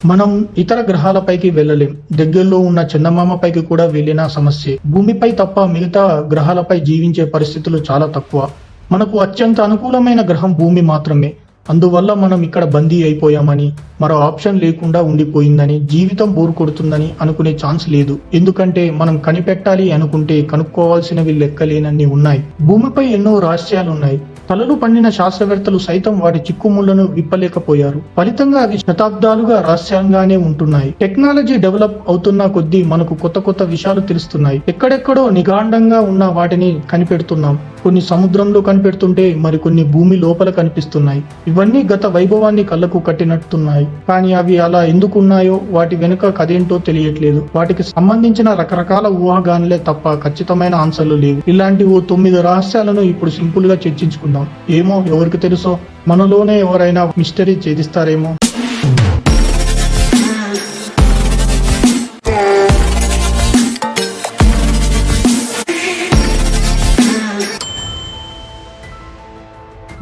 మనం ఇతర గ్రహాలపైకి వెళ్ళలేం. దగ్గరలో ఉన్న చందమామ పైకి కూడా వెళ్ళినా సమస్యే. భూమిపై తప్ప మిగతా గ్రహాలపై జీవించే పరిస్థితులు చాలా తక్కువ. మనకు అత్యంత అనుకూలమైన గ్రహం భూమి మాత్రమే. అందువల్ల మనం ఇక్కడ బందీ అయిపోయామని, మరో ఆప్షన్ లేకుండా ఉండిపోయిందని, జీవితం బోర్ కొడుతుందని అనుకునే ఛాన్స్ లేదు. ఎందుకంటే మనం కనిపెట్టాలి అనుకుంటే కనుక్కోవాల్సినవి లెక్కలేనన్ని ఉన్నాయి. భూమిపై ఎన్నో రహస్యాలున్నాయి. తలలు పండిన శాస్త్రవేత్తలు సైతం వాటి చిక్కుముళ్లను విప్పలేకపోయారు. ఫలితంగా అవి శతాబ్దాలుగా రహస్యంగానే ఉంటున్నాయి. టెక్నాలజీ డెవలప్ అవుతున్న కొద్దీ మనకు కొత్త కొత్త విషయాలు తెలుస్తున్నాయి. ఎక్కడెక్కడో నిగాండంగా ఉన్న వాటిని కనిపెడుతున్నాం. కొన్ని సముద్రంలో కనిపెడుతుంటే మరికొన్ని భూమి లోపల కనిపిస్తున్నాయి. ఇవన్నీ గత వైభవాన్ని కళ్ళకు కట్టినట్టున్నాయి. కానీ అవి అలా ఎందుకున్నాయో, వాటి వెనుక కథేంటో తెలియట్లేదు. వాటికి సంబంధించిన రకరకాల ఊహాగానాలే తప్ప ఖచ్చితమైన ఆన్సర్లు లేవు. ఇలాంటి ఓ 9 రహస్యాలను ఇప్పుడు సింపుల్ గా చర్చించుకుందాం. ఏమో, ఎవరికి తెలుసో, మనలోనే ఎవరైనా మిస్టరీ ఛేదిస్తారేమో.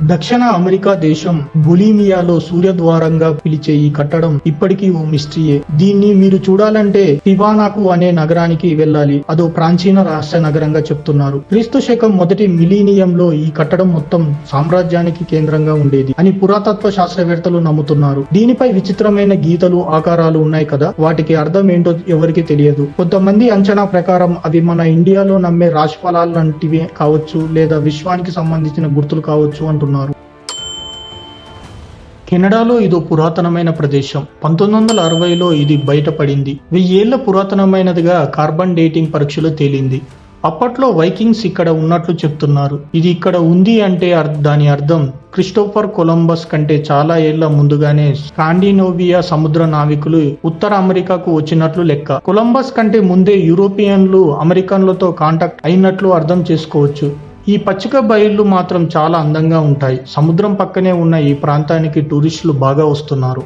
దక్షిణ అమెరికా దేశం బొలీవియాలో సూర్యద్వారంగా పిలిచే ఈ కట్టడం ఇప్పటికీ ఓ మిస్టరీయే. దీన్ని మీరు చూడాలంటే టివానాకు అనే నగరానికి వెళ్ళాలి. అదో ప్రాచీన రహస్య నగరంగా చెప్తున్నారు. క్రీస్తు శకం మొదటి మిలీనియంలో ఈ కట్టడం మొత్తం సామ్రాజ్యానికి కేంద్రంగా ఉండేది అని పురాతత్వ శాస్త్రవేత్తలు నమ్ముతున్నారు. దీనిపై విచిత్రమైన గీతలు, ఆకారాలు ఉన్నాయి కదా, వాటికి అర్థం ఏంటో ఎవరికి తెలియదు. కొంతమంది అంచనా ప్రకారం అవి మన ఇండియాలో నమ్మే రాశిఫలాలు లాంటివి కావచ్చు, లేదా విశ్వానికి సంబంధించిన గుర్తులు కావచ్చు అంటున్నారు. కెనడాలో ఇదో పురాతనమైన ప్రదేశం. 1960లో ఇది బయటపడింది. 1000 ఏళ్ల పురాతనమైనదిగా కార్బన్ డేటింగ్ పరీక్షలో తేలింది. అప్పట్లో వైకింగ్స్ ఇక్కడ ఉన్నట్లు చెప్తున్నారు. ఇది ఇక్కడ ఉంది అంటే దాని అర్థం క్రిస్టోఫర్ కొలంబస్ కంటే చాలా ఏళ్ల ముందుగానే స్కాండినేవియా సముద్ర నావికులు ఉత్తర అమెరికాకు వచ్చినట్లు లెక్క. కొలంబస్ కంటే ముందే యూరోపియన్లు అమెరికన్లతో కాంటాక్ట్ అయినట్లు అర్థం చేసుకోవచ్చు. ఈ పచ్చిక బయళ్ళు మాత్రం చాలా అందంగా ఉంటాయి. సముద్రం పక్కనే ఉన్న ఈ ప్రాంతానికి టూరిస్టులు బాగా వస్తున్నారు.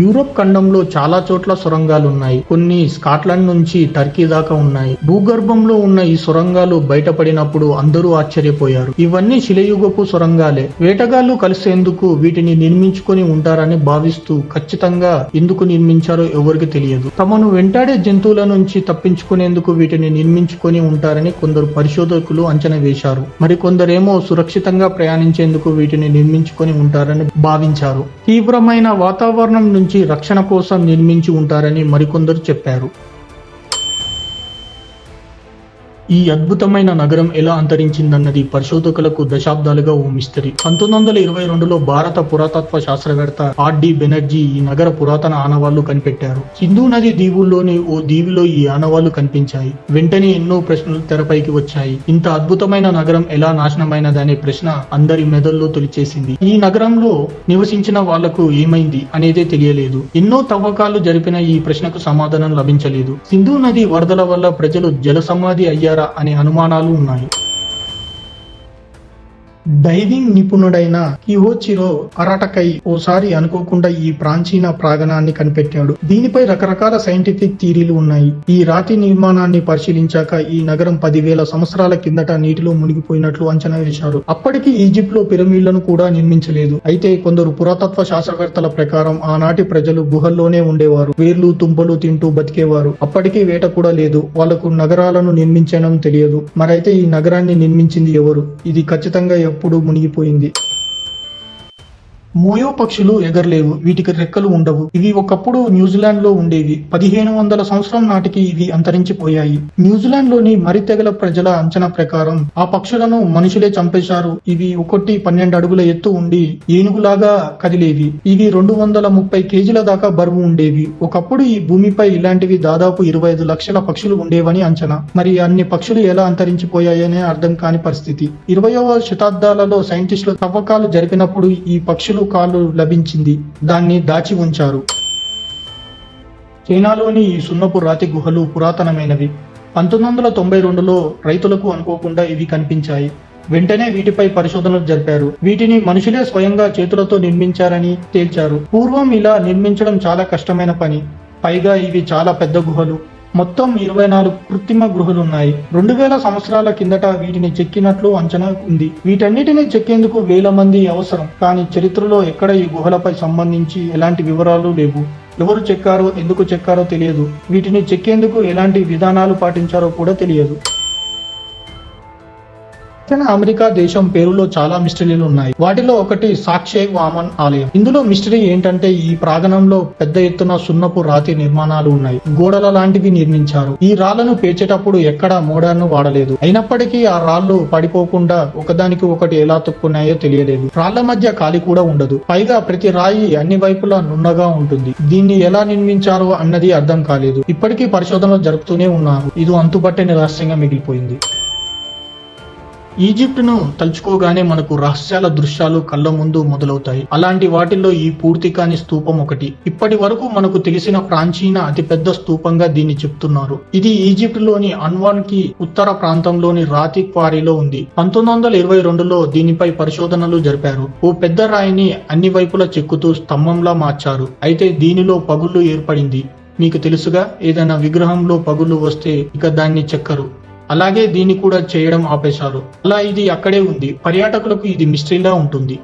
యూరోప్ ఖండంలో చాలా చోట్ల సొరంగాలు ఉన్నాయి. కొన్ని స్కాట్లాండ్ నుంచి టర్కీ దాకా ఉన్నాయి. భూగర్భంలో ఉన్న ఈ సొరంగాలు బయటపడినప్పుడు అందరూ ఆశ్చర్యపోయారు. ఇవన్నీ శిలయుగపు సొరంగాలే. వేటగాళ్లు కలిసేందుకు వీటిని నిర్మించుకొని ఉంటారని భావిస్తూ ఖచ్చితంగా ఎందుకు నిర్మించారో ఎవరికి తెలియదు. తమను వెంటాడే జంతువుల నుంచి తప్పించుకునేందుకు వీటిని నిర్మించుకొని ఉంటారని కొందరు పరిశోధకులు అంచనా వేశారు. మరికొందరేమో సురక్షితంగా ప్రయాణించేందుకు వీటిని నిర్మించుకొని ఉంటారని భావించారు. తీవ్రమైన వాతావరణం నుంచి రక్షణ కోసం నిర్మించి ఉంటారని మరికొందరు చెప్పారు. ఈ అద్భుతమైన నగరం ఎలా అంతరించిందన్నది పరిశోధకులకు దశాబ్దాలుగా ఓ మిస్టరీ. 1922లో భారత పురాతత్వ శాస్త్రవేత్త ఆర్.డి. బెనర్జీ ఈ నగర పురాతన ఆనవాళ్లు కనిపెట్టారు. సింధు నది దీవుల్లోని ఓ దీవిలో ఈ ఆనవాళ్లు కనిపించాయి. వెంటనే ఎన్నో ప్రశ్నలు తెరపైకి వచ్చాయి. ఇంత అద్భుతమైన నగరం ఎలా నాశనమైనదనే ప్రశ్న అందరి మెదల్లో తొలిచేసింది. ఈ నగరంలో నివసించిన వాళ్లకు ఏమైంది అనేదే తెలియలేదు. ఎన్నో తవ్వకాలు జరిపిన ఈ ప్రశ్నకు సమాధానం లభించలేదు. సింధు నది వరదల వల్ల ప్రజలు జల సమాధి అయ్యారు అనే అనుమానాలు ఉన్నాయి. డైవింగ్ నిపుణుడైన కియోచిరో అరాటకై ఓసారి అనుకోకుండా ఈ ప్రాచీన ప్రాంగణాన్ని కనిపెట్టాడు. దీనిపై రకరకాల సైంటిఫిక్ థియరీలు ఉన్నాయి. ఈ రాతి నిర్మాణాన్ని పరిశీలించాక ఈ నగరం 10,000 సంవత్సరాల కిందట నీటిలో మునిగిపోయినట్లు అంచనా వేశారు. అప్పటికి ఈజిప్ట్ లో పిరమిడ్లను కూడా నిర్మించలేదు. అయితే కొందరు పురాతత్వ శాస్త్రవేత్తల ప్రకారం ఆనాటి ప్రజలు గుహల్లోనే ఉండేవారు. వేర్లు తుంపలు తింటూ బతికేవారు. అప్పటికీ వేట కూడా లేదు. వాళ్లకు నగరాలను నిర్మించడం తెలియదు. మరైతే ఈ నగరాన్ని నిర్మించింది ఎవరు? ఇది ఖచ్చితంగా ఎప్పుడు మునిగిపోయింది. మోయో పక్షులు ఎగరలేవు. వీటికి రెక్కలు ఉండవు. ఇవి ఒకప్పుడు న్యూజిలాండ్ లో ఉండేవి. 1500 సంవత్సరం నాటికి ఇవి అంతరించిపోయాయి. న్యూజిలాండ్ లోని మరి తెగల ప్రజల అంచనా ప్రకారం ఆ పక్షులను మనుషులే చంపేశారు. ఇవి ఒకటి 12 అడుగుల ఎత్తు ఉండి ఏనుగులాగా కదిలేవి. ఇవి 230 కేజీల దాకా బరువు ఉండేవి. ఒకప్పుడు ఈ భూమిపై ఇలాంటివి దాదాపు 25 లక్షల పక్షులు ఉండేవని అంచనా. మరి అన్ని పక్షులు ఎలా అంతరించిపోయాయనే అర్థం కాని పరిస్థితి. 20వ శతాబ్దాలలో సైంటిస్టులు తవ్వకాలు జరిపినప్పుడు ఈ పక్షులు కాళ్ళు లభించింది. దాన్ని దాచి ఉంచారు. చైనాలోని ఈ సున్నపు రాతి గుహలు పురాతనమైనవి. 1992లో రైతులకు అనుకోకుండా ఇవి కనిపించాయి. వెంటనే వీటిపై పరిశోధనలు జరిపారు. వీటిని మనుషులే స్వయంగా చేతులతో నిర్మించారని తేల్చారు. పూర్వం ఇలా నిర్మించడం చాలా కష్టమైన పని. పైగా ఇవి చాలా పెద్ద గుహలు. మొత్తం 24 కృత్రిమ గుహలున్నాయి. 2000 సంవత్సరాల కిందట వీటిని చెక్కినట్లు అంచనా ఉంది. వీటన్నిటిని చెక్కేందుకు వేల మంది అవసరం. కానీ చరిత్రలో ఎక్కడ ఈ గుహలపై సంబంధించి ఎలాంటి వివరాలు లేవు. ఎవరు చెక్కారో, ఎందుకు చెక్కారో తెలియదు. వీటిని చెక్కేందుకు ఎలాంటి విధానాలు పాటించారో కూడా తెలియదు. దక్షిణ అమెరికా దేశం పేరులో చాలా మిస్టరీలు ఉన్నాయి. వాటిలో ఒకటి సాక్షి వామన్ ఆలయం. ఇందులో మిస్టరీ ఏంటంటే ఈ ప్రాంగణంలో పెద్ద ఎత్తున సున్నపు రాతి నిర్మాణాలు ఉన్నాయి. గోడల లాంటివి నిర్మించారు. ఈ రాళ్లను పేర్చేటప్పుడు ఎక్కడా మోడర్న్ వాడలేదు. అయినప్పటికీ ఆ రాళ్లు పడిపోకుండా ఒకదానికి ఒకటి ఎలా తొక్కున్నాయో తెలియలేదు. రాళ్ల మధ్య ఖాళీ కూడా ఉండదు. పైగా ప్రతి రాయి అన్ని వైపులా నున్నగా ఉంటుంది. దీన్ని ఎలా నిర్మించారో అన్నది అర్థం కాలేదు. ఇప్పటికీ పరిశోధనలు జరుపుతూనే ఉన్నారు. ఇది అంతుపట్టని రహస్యంగా మిగిలిపోయింది. ఈజిప్టును తలుచుకోగానే మనకు రహస్యాల దృశ్యాలు కళ్ళ ముందు మొదలవుతాయి. అలాంటి వాటిల్లో ఈ పూర్తి కాని స్తూపం ఒకటి. ఇప్పటి వరకు మనకు తెలిసిన ప్రాచీన అతిపెద్ద స్తూపంగా దీన్ని చెప్తున్నారు. ఇది ఈజిప్టులోని అన్వాన్ కి ఉత్తర ప్రాంతంలోని రాతి క్వారీలో ఉంది. 1922లో దీనిపై పరిశోధనలు జరిపారు. ఓ పెద్ద రాయిని అన్ని వైపులా చెక్కుతూ స్తంభంలా మార్చారు. అయితే దీనిలో పగుళ్లు ఏర్పడింది. మీకు తెలుసుగా, ఏదైనా విగ్రహంలో పగుళ్లు వస్తే ఇక దాన్ని చెక్కరు. అలాగే దీన్ని కూడా చేయడం ఆపేశారు. అలా ఇది అక్కడే ఉంది. పర్యాటకులకు ఇది మిస్టరీలా ఉంటుంది.